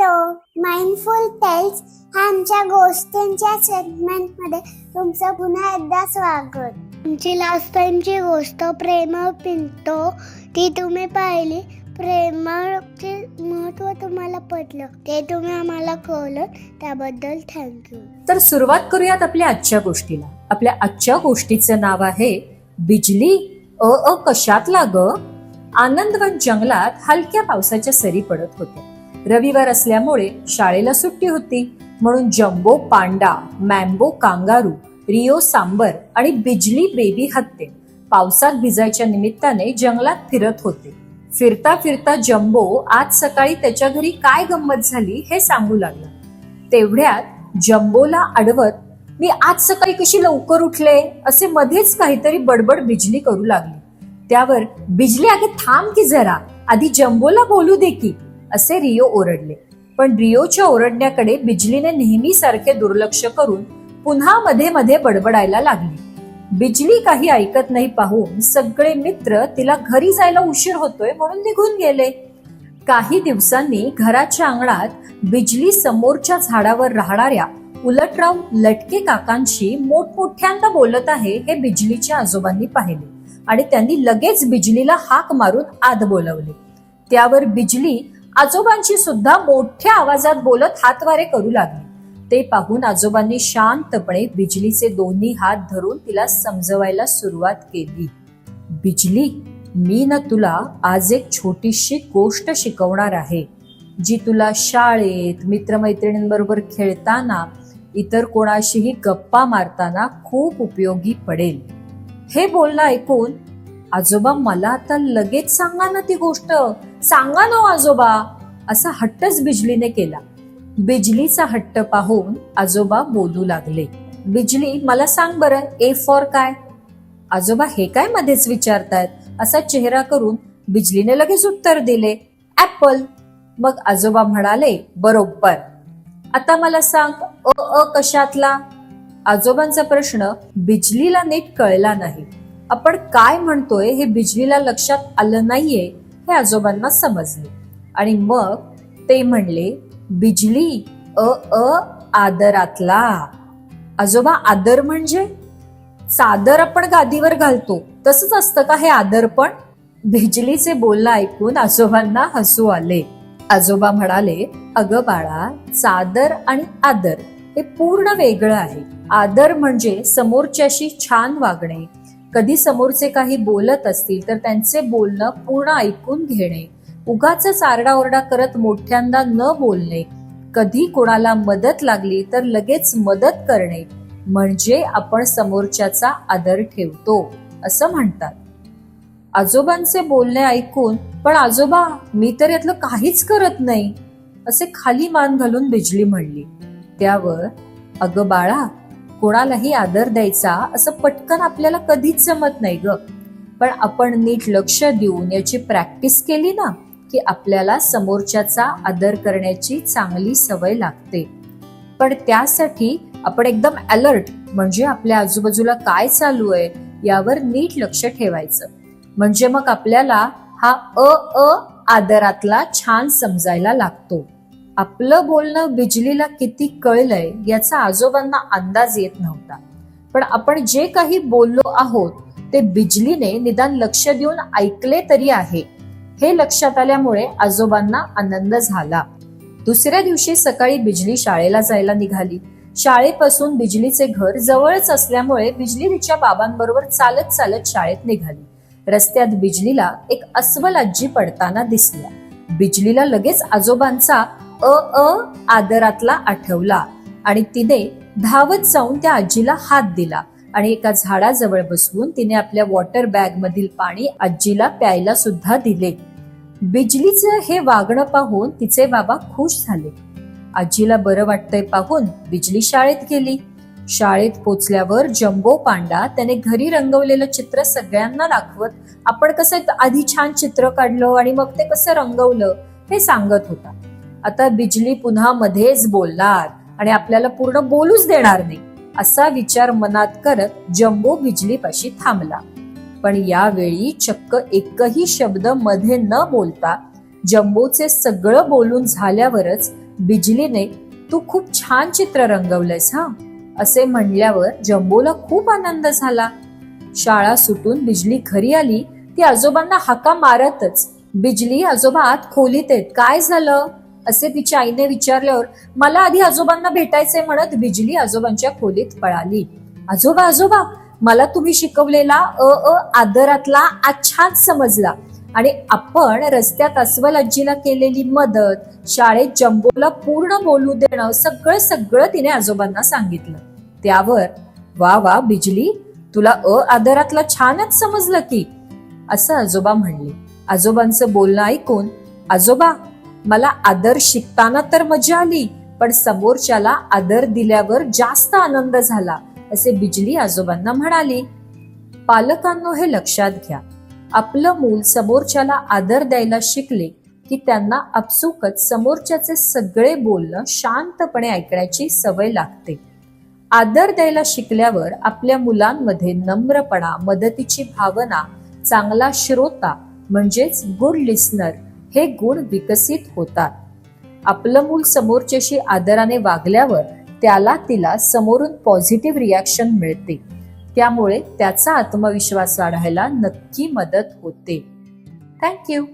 Hello, mindful tails ह्या आमच्या गोष्टींच्या सेगमेंटमध्ये तुमचं पुन्हा एकदा स्वागत. आमची लास्ट टाइमची गोष्ट प्रेमळ पिंटो ती तुम्ही पाहिली. प्रेमळचे महत्व तुम्हाला पटलं ते तुम्ही आम्हाला कळलं त्याबद्दल थँक्यू. तर सुरुवात करूयात आपल्या आजच्या गोष्टीला. आपल्या आजच्या गोष्टीचं नाव आहे बिजली कशातला ग. आनंदवन जंगलात हलक्या पावसाच्या सरी पडत होत्या. रविवार असल्यामुळे शाळेला सुट्टी होती, म्हणून Jumbo panda, Mambo kangaroo, Rio सांबर आणि बिजली बेबी हत्ती पावसात भिजायच्या निमित्ताने जंगलात फिरत होते. फिरता फिरता जम्बो आज सकाळी त्याच्या घरी काय गंमत झाली हे सांगू लागला. तेवढ्यात जम्बोला अडवत, मी आज सकाळी कशी लवकर उठले असे मध्येच काहीतरी बडबड बिजली करू लागली. त्यावर बिजली अगे थांब की जरा, आधी जम्बोला बोलू दे की, असे रिओ ओरडले. पण रिओच्या ओरडण्याकडे बिजलीने नेहमीसारखे दुर्लक्ष करून पुन्हा मध्ये मध्ये बडबडायला लागली. बिजली काही ऐकत नाही पाहून सगळे मित्र तिला घरी जायला उशीर होतोय म्हणून निघून गेले. काही दिवसांनी घराच्या अंगणात बिजली समोरच्या झाडावर राहणाऱ्या उलटराव लटके काकांशी मोठमोठ्यांदा बोलत आहे हे बिजलीच्या आजोबांनी पाहिले आणि त्यांनी लगेच बिजलीला हाक मारून आत बोलवले. त्यावर बिजली आजोबांशी सुद्धा मोठ्या आवाजात बोलत हातवारे करू लागली. ते पाहून आजोबांनी शांतपणे बिजलीचे दोन्ही हात धरून तिला समजवायला सुरुवात केली. बिजली, मी ना तुला आज एक छोटीशी गोष्ट शिकवणार आहे, जी तुला शाळेत मित्रमैत्रिणींबरोबर खेळताना, इतर कोणाशीही गप्पा मारताना खूप उपयोगी पडेल. हे बोलणं ऐकून आजोबा, मला आता लगेच सांगा ना ती गोष्ट, सांगा ना आजोबा, असा हट्टच बिजलीने केला. बिजलीचा हट्ट पाहून आजोबा बोलू लागले. बिजली, मला सांग बरं, ए फॉर काय? आजोबा हे काय मध्येच विचारतायत, असा चेहरा करून बिजलीने लगेच उत्तर दिले, ऍपल. मग आजोबा म्हणाले, बरोबर. आता मला सांग, कशातला? आजोबांचा प्रश्न बिजलीला नीट कळला नाही. आपण काय म्हणतोय हे बिजलीला लक्षात आलं नाहीये हे आजोबांना समजले आणि मग ते म्हणले, बिजली, आदरातला. आजोबा, आदर म्हणजे? चादर आपण गादीवर घालतो तसंच असतं का हे आदर पण? बिजलीचे बोलणं ऐकून आजोबांना हसू आले. आजोबा म्हणाले, अगं बाळा, चादर आणि आदर हे पूर्ण वेगळं आहे. आदर म्हणजे समोरच्याशी छान वागणे, कधी समोरचे काही बोलत असतील तर त्यांचे बोलणं पूर्ण ऐकून घेणे, उगाचच आरडाओरडा करत मोठ्यांदा न बोलणे, कधी कोणाला मदत लागली तर लगेच मदत करणे, म्हणजे आपण समोरच्याचा आदर ठेवतो असं म्हणतात. आजोबांचे बोलणे ऐकून, पण आजोबा, मी तर यातलं काहीच करत नाही, असे खाली मान घालून बिजली म्हणली. त्यावर, अगं बाळा, कोणालाही आदर द्यायचा असं पटकन आपल्याला कधीच जमत नाही ग, पण आपण नीट लक्ष देऊन याची प्रॅक्टिस केली ना की आपल्याला समोरच्याचा आदर करण्याची चांगली सवय लागते. पण त्यासाठी आपण एकदम अलर्ट, म्हणजे आपल्या आजूबाजूला काय चालू आहे यावर नीट लक्ष ठेवायचं, म्हणजे मग आपल्याला हा आदरातला छान समजायला लागतो. आपलं बोलणं बिजलीला किती कळलंय याचा आजोबांना अंदाज येत नव्हता, पण आपण जे काही बोललो आहोत ते बिजलीने निदान लक्ष देऊन ऐकले तरी आहे हे लक्षात आल्यामुळे आजोबांना आनंद झाला. दुसऱ्या दिवशी सकाळी बिजली शाळेला जायला निघाली. शाळेपासून बिजलीचे घर जवळच असल्यामुळे बिजली तिच्या बाबांबरोबर चालत चालत शाळेत निघाली. रस्त्यात बिजलीला एक अस्वल आजी पडताना दिसल्या. बिजलीला लगेच आजोबांचा आदरातला आठवला आणि तिने धावत जाऊन त्या आजीला हात दिला आणि एका झाडाजवळ बसवून तिने आपल्या वॉटर बॅग मधील पाणी आजीला प्यायला सुद्धा दिले. बिजलीचं हे वागणं पाहून तिचे बाबा खुश झाले. आजीला बरं वाटतंय पाहून बिजली शाळेत गेली. शाळेत पोचल्यावर जम्बो पांडा त्याने घरी रंगवलेलं चित्र सगळ्यांना दाखवत आपण कसं आधी छान चित्र काढलं आणि मग ते कसं रंगवलं हे सांगत होता. आता बिजली पुन्हा मध्येच बोलणार आणि आपल्याला पूर्ण बोलूच देणार नाही असा विचार मनात करत जम्बो बिजलीपाशी थांबला. पण यावेळी चक्क एकही शब्द मध्ये न बोलता जम्बोचे सगळं बोलून झाल्यावरच बिजलीने तू खूप छान चित्र रंगवलंयस हा असे म्हणल्यावर जम्बोला खूप आनंद झाला. शाळा सुटून बिजली घरी आली ती आजोबांना हाका मारतच, बिजली आजोबा आत खोलीत आहेत, काय झालं असे तिच्या आईने विचारल्यावर मला आधी आजोबांना भेटायचंय म्हणत बिजली आजोबांच्या खोलीत पळाली. आजोबा आजोबा मला तुम्ही शिकवलेला आदरातला आज छान समजला आणि आपण रस्त्यात अस्वल आजीला केलेली मदत, शाळेत जम्बोला पूर्ण बोलू देणं, सगळं तिने आजोबांना सांगितलं. त्यावर वा वा बिजली, तुला आदरातला छानच समजलं की असं आजोबा म्हणले. आजोबांचं बोलणं ऐकून आजोबा मला आदर शिकताना तर मजा आली, पण समोरच्याला आदर दिल्यावर जास्त आनंद झाला असे बिजली आजोबांना म्हणाली. पालकांनो हे लक्षात घ्या, आपलं मूल समोरच्याला आदर द्यायला शिकले की त्यांना आपसुकच समोरच्याचे सगळे बोलणं शांतपणे ऐकण्याची सवय लागते. आदर द्यायला शिकल्यावर आपल्या मुलांमध्ये नम्रपणा, मदतीची भावना, चांगला श्रोता म्हणजेच गुड लिस्नर हे गुण विकसित होतात. आपलं मूल समोरच्याशी आदराने वागल्यावर तिला समोरून पॉझिटिव्ह रिॲक्शन मिळते. त्यामुळे त्याचा आत्मविश्वास वाढायला नक्की मदत होते. थँक्यू.